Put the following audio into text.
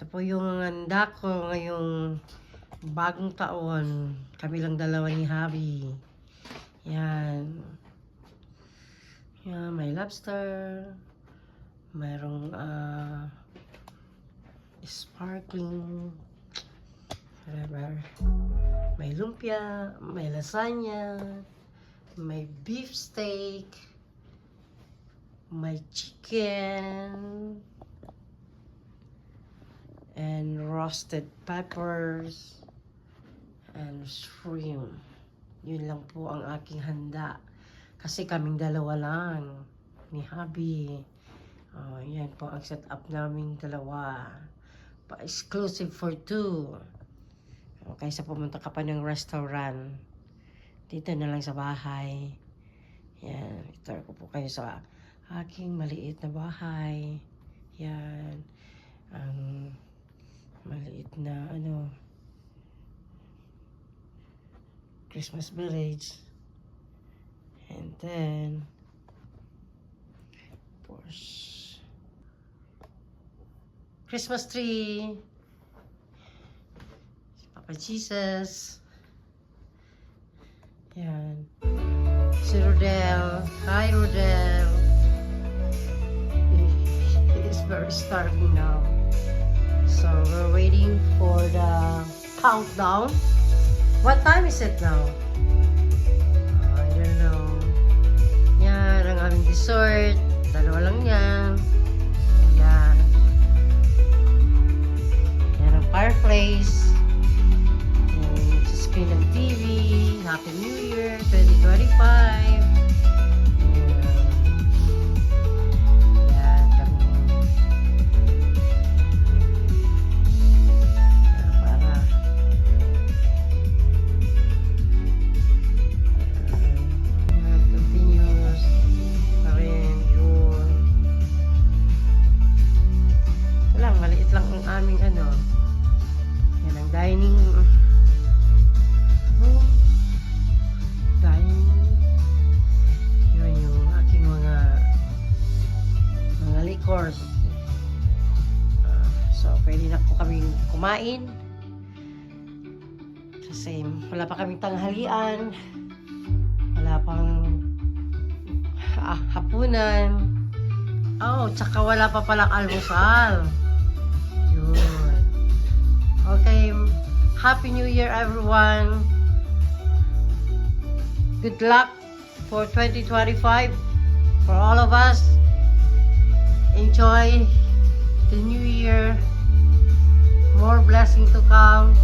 Ito po yung handa ko ngayong bagong taon. Kami lang dalawa ni Javi. Yan. Yan, may lobster. Mayroong sparkling. Whatever. May lumpia. May lasagna. May beef steak. May chicken. And roasted peppers and shrimp. Yun lang po ang aking handa. Kasi kaming dalawa lang ni Javi. Yan po ang setup naming dalawa. Pa-exclusive for two. Kaysa pumunta ka pa ng restaurant. Dito na lang sa bahay. Yan. Ito ko po kayo sa aking maliit na bahay. Yan. Ang maliit na Christmas village. And then of course Christmas tree, Papa Jesus. Yan. Si Rodel. Hi Rodel. He is very starving now. So we're waiting for the countdown. What time is it now? I don't know. Yan ang aming dessert. Dalawa lang yan. Yan. Yan ang fireplace. Yan sa screen ng TV. Happy New Year 2025. Maliit lang ang aming yan ang dining room. Yun yung aking mga liquors. So pwede na po kaming kumain kasi wala pa kaming tanghalian, wala pang hapunan. Tsaka wala pa palang almusal. Okay, Happy New Year everyone. Good luck for 2025 for all of us. Enjoy the new year. More blessing to come.